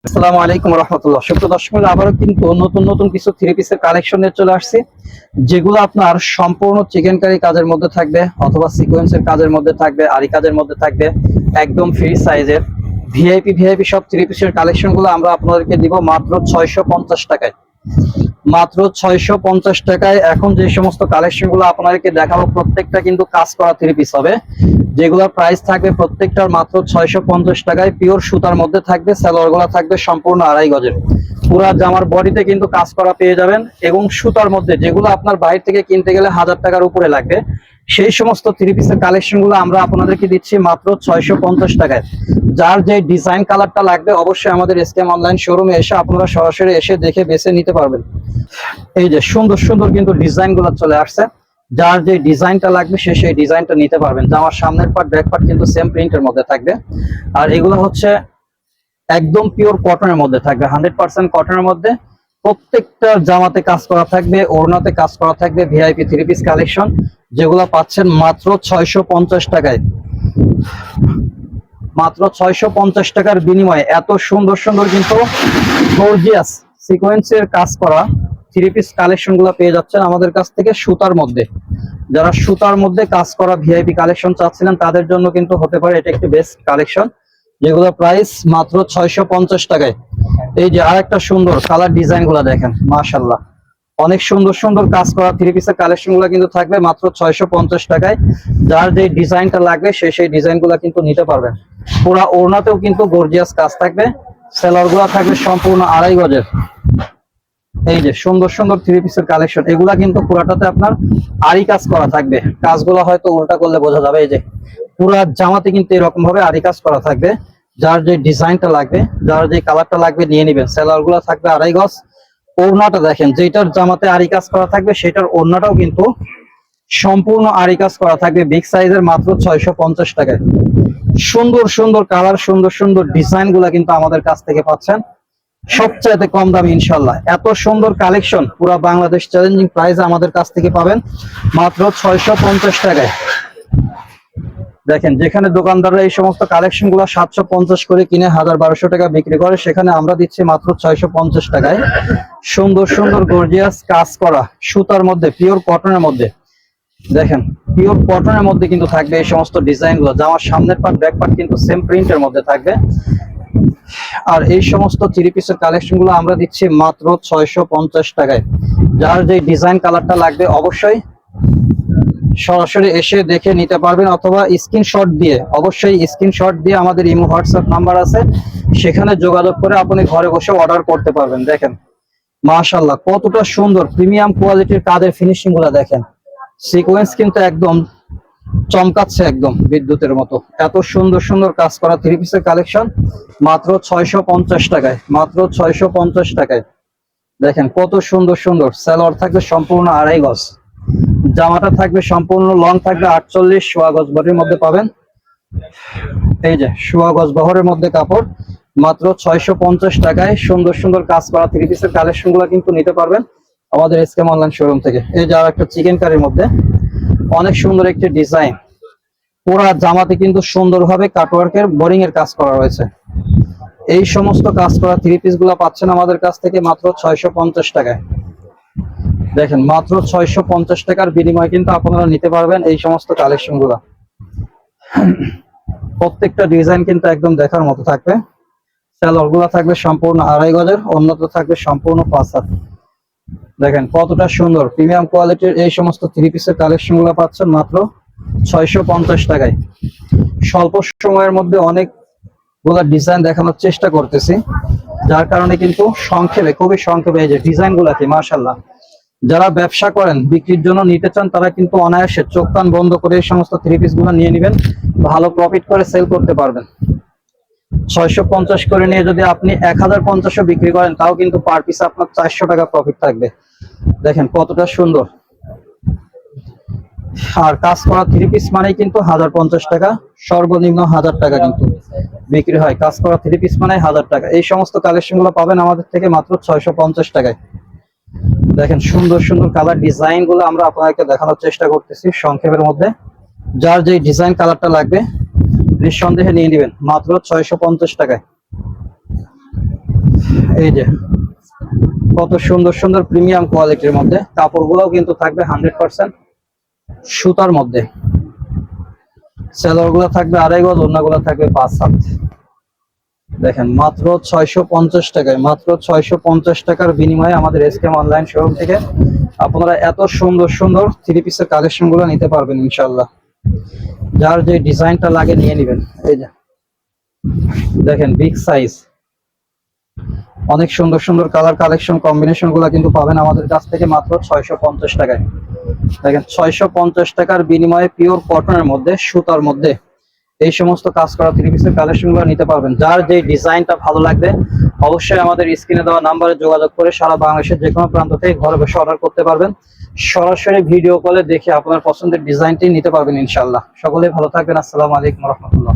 আসসালামু আলাইকুম রহমতুল্লাহ। সুপ্রিয় দর্শক, আবারও কিন্তু নতুন নতুন কিছু থ্রি পিসের কালেকশন নিয়ে চলে আসছি, যেগুলো আপনার সম্পূর্ণ চিকেন কারি কাজের মধ্যে থাকবে অথবা সিকোয়েন্সের কাজের মধ্যে থাকবে, আরি কাজের মধ্যে থাকবে। একদম ফ্রি সাইজের ভিআইপি সব থ্রি পিসের কালেকশন গুলো আমরা আপনাদেরকে দিব মাত্র 650 টাকায়। মাত্র 650 টাকায় এখন যে সমস্ত কালেকশন গুলো আপনাদেরকে দেখাবো প্রত্যেকটা কিন্তু কাজ করা থ্রি পিস হবে, যেগুলোর প্রাইস থাকবে প্রত্যেকটার মাত্র 650 টাকায়। পিওর সুতার মধ্যে থাকবে, সালোয়ার গুলা থাকবে সম্পূর্ণ আড়াই গজের। পুরা জামার বডিতে কিন্তু কাজ করা পেয়ে যাবেন, এবং সুতার মধ্যে যেগুলো আপনার বাইরে থেকে কিনতে গেলে 1000 টাকার উপরে লাগবে, সেই সমস্ত থ্রি পিসের কালেকশন গুলো আমরা আপনাদেরকে দিচ্ছি মাত্র 650 টাকায়। যার যে ডিজাইন কালারটা লাগবে অবশ্যই আমাদের এসকেএম অনলাইন শোরুমে এসে আপনারা সরাসরি এসে দেখে বেছে নিতে পারবেন। এই যে সুন্দর সুন্দর কিন্তু ডিজাইন গুলো চলে আসছে, যার যে ডিজাইনটা লাগবে সে সেই ডিজাইনটা নিতে পারবেন। জামার সামনের পার্ট ব্যাক পার্ট কিন্তু সেম প্রিন্টের মধ্যে থাকবে, আর এগুলো হচ্ছে একদম পিওর কটনের মধ্যে থাকবে, 100% কটনের মধ্যে। প্রত্যেকটা জামাতে কাজ করা থাকবে, ওড়নাতে কাজ করা থাকবে। ভিআইপি থ্রি পিস কালেকশন যেগুলো পাচ্ছেন মাত্র 650 টাকায়। মাত্র 650 টাকার বিনিময়ে এত সুন্দর সুন্দর কিন্তু গর্জিয়াস সিকোয়েন্সের কাজ করা থ্রি পিস কালেকশন গুলো পেয়ে যাচ্ছেন আমাদের কাছ থেকে সুতার মধ্যে। যারা সুতার মধ্যে কাজ করা ভিআইপি কালেকশন চাচ্ছিলেন তাদের জন্য কিন্তু হতে পারে এটা একটি বেস্ট কালেকশন, যেগুলো প্রাইস মাত্র 650 টাকায়। এই যে আরেকটা সুন্দর কালার ডিজাইন গুলা দেখেন, মাশাআল্লাহ অনেক সুন্দর সুন্দর কাজ করা থ্রি পিসের কালেকশন গুলা কিন্তু থাকবে মাত্র 650 টাকায়। যার যে ডিজাইনটা লাগবে সেই ডিজাইন গুলা কিন্তু নিতে পারবেন। পুরা ওড়নাতেও কিন্তু গর্জিয়াস কাজ থাকবে, সেলর গুলা থাকবে সম্পূর্ণ আড়াই গজের। এই যে সুন্দর সুন্দর থ্রি পিসের কালেকশন, এগুলা কিন্তু পুরাটাতে আপনার আরি কাজ করা থাকবে। কাজগুলো হয়তো উল্টা করলে বোঝা যাবে। এই যে পুরা জামাতে কিন্তু এরকম ভাবে আরি কাজ করা থাকবে। যার যে ডিজাইনটা লাগবে, যার যে কালারটা লাগবে নিয়ে নিবেন। সেলার গুলা থাকবে আড়াই গজ। ওড়নাটা দেখেন, যেটার জামাতে আরি কাজ করা থাকবে সেটার ওড়নাটাও কিন্তু সম্পূর্ণ আরি কাজ করা থাকবে, বিগ সাইজের, মাত্র 650 টাকায়। সুন্দর সুন্দর কালার, সুন্দর সুন্দর ডিজাইন গুলা কিন্তু আমাদের কাছ থেকে পাচ্ছেন সবচাইতে কম দামে ইনশাল্লাহ। এত সুন্দর কালেকশন পুরো বাংলাদেশ চ্যালেঞ্জিং প্রাইস আমাদের কাছ থেকে পাবেন মাত্র 650 টাকায়। দেখেন, যেখানে দোকানদাররা এই সমস্ত কালেকশন গুলো 750 করে কিনে 1000-1200 টাকা বিক্রি করে, সেখানে আমরা দিচ্ছি মাত্র 650 টাকায়। সুন্দর সুন্দর গর্জিয়াস কাজ করা সুতার মধ্যে, পিওর কটনের মধ্যে। দেখেন, পিওর কটনের মধ্যে কিন্তু থাকবে এই সমস্ত ডিজাইন গুলো। জামার সামনের পার্ট ব্যাক পার্ট কিন্তু সেম প্রিন্টের মধ্যে থাকবে। আর এই সমস্ত থ্রি পিসের কালেকশন গুলো আমরা দিচ্ছি মাত্র 650 টাকায়। যার যে ডিজাইন কালারটা লাগবে অবশ্যই সরাসরি এসে দেখে নিতে পারবেন, অথবা স্ক্রিনশট দিয়ে, অবশ্যই স্ক্রিনশট দিয়ে আমাদের ইমো হোয়াটসঅ্যাপ নাম্বার আছে, সেখানে যোগাযোগ করে আপনি ঘরে বসে অর্ডার করতে পারবেন। দেখেন মাশাআল্লাহ কতটা সুন্দর প্রিমিয়াম কোয়ালিটির কাজের ফিনিশিং গুলা দেখেন। সিকোয়েন্স কিন্তু একদম চমকাচ্ছে, একদম বিদ্যুতের মতো। এত সুন্দর সুন্দর কাজ করা থ্রি পিসের কালেকশন মাত্র 650 টাকায়। মাত্র 650 টাকায়। দেখেন কত সুন্দর সুন্দর। সালোয়ার থাকবে সম্পূর্ণ আড়াই গজ, জামাটা থাকবে সম্পূর্ণ লং থাকবে 48 সোয়া গজ বডির মধ্যে পাবেন। এই যে সোয়া গজ বহরের মধ্যে কাপড়, মাত্র 650 টাকায় সুন্দর সুন্দর কাজ করা থ্রি পিসের কালেকশন গুলো কিন্তু নিতে পারবেন আমাদের এসকেএম অনলাইন শোরুম থেকে। এই যে আর একটা চিকেন কারির মধ্যে অনেক সুন্দর একটি ডিজাইন, পুরা জামাতে কিন্তু সুন্দরভাবে কাটওয়ার্কের বোরিং এর কাজ করা রয়েছে। এই সমস্ত কাজ করা থ্রি পিস গুলা পাচ্ছেন আমাদের কাছ থেকে মাত্র 650 টাকায়। দেখেন মাত্র 650 টাকার বিনিময়ে কিন্তু আপনারা নিতে পারবেন এই সমস্ত কালেকশন গুলা। প্রত্যেকটা ডিজাইন কিন্তু একদম দেখার মতো থাকবে। সালোয়ার গুলা থাকবে সম্পূর্ণ আড়াই গজের, অন্যটা থাকবে সম্পূর্ণ 5 হাত। দেখেন কতটা সুন্দর প্রিমিয়াম কোয়ালিটির এই সমস্ত থ্রি পিসের কালেকশন গুলো পাচ্ছেন মাত্র 650 টাকায়। স্বল্প সময়ের মধ্যে অনেকগুলো ডিজাইন দেখানোর চেষ্টা করতেছি, যার কারণে কিন্তু সংক্ষেপে, খুবই সংক্ষেপে এই যে ডিজাইন গুলা কি মাশাআল্লাহ। যারা ব্যবসা করেন, বিক্রির জন্য নিতে চান, তারা কিন্তু অনায়াসে চোখ কান বন্ধ করে এই সমস্ত থ্রি পিস গুলো নিয়ে নেবেন, ভালো প্রফিট করে সেল করতে পারবেন। 650 করে নিয়ে যদি আপনি 1050 বিক্রি করেন, তাও কিন্তু পার পিস আপনার 400 টাকা প্রফিট থাকবে। দেখেন কতটা সুন্দর। আর কাজ করা থ্রি পিস মানেই কিন্তু 1050 টাকা, সর্বনিম্ন 1000 টাকা কিন্তু বিক্রি হয়। কাজ করা থ্রি পিস মানে 1000 টাকা। এই সমস্ত কালেকশন গুলো পাবেন আমাদের থেকে মাত্র 650 টাকায়। দেখেন সুন্দর সুন্দর কালার ডিজাইন গুলো আমরা আপনাদেরকে দেখানোর চেষ্টা করতেছি সংক্ষেপের মধ্যে। যার যে ডিজাইন কালারটা লাগবে নিঃসন্দেহে নিয়ে নেবেন মাত্র 650 টাকায়। এই যে কত সুন্দর সুন্দর প্রিমিয়াম কোয়ালিটির মধ্যে, কাপড়গুলোও কিন্তু থাকবে 100% সুতার মধ্যে। সেলর গুলো থাকবে 2.5 গজ, ওড়নাগুলো থাকবে 5 হাত। দেখেন মাত্র 650 টাকায়, মাত্র 650 টাকার বিনিময়ে আমাদের এসকেএম অনলাইন শোরুম থেকে আপনারা এত সুন্দর সুন্দর থ্রি পিসের কালেকশন গুলো নিতে পারবেন ইনশাল্লাহ। যার যে ডিজাইনটা লাগে নিয়ে নেবেন। এই যে দেখেন বিগ সাইজ, অনেক সুন্দর সুন্দর কালার কালেকশন কম্বিনেশন গুলো কিন্তু পাবেন আমাদের কাছ থেকে মাত্র 650 টাকায়। দেখেন 650 টাকার বিনিময়ে পিওর কটনের মধ্যে সুতার মধ্যে এই সমস্ত কাজ করা থ্রি পিসের কালেকশন গুলো নিতে পারবেন। যার যে ডিজাইনটা ভালো লাগবে অবশ্যই আমাদের স্ক্রিনে দেওয়া নাম্বারে যোগাযোগ করে সারা বাংলাদেশের যে কোনো প্রান্ত থেকে ঘরে বসে অর্ডার করতে পারবেন। সরাসরি ভিডিও কলে দেখে আপনার পছন্দের ডিজাইনটি নিতে পারবেন ইনশাল্লাহ। সকলেই ভালো থাকবেন। আসসালামু আলাইকুম রহমতুল্লাহ।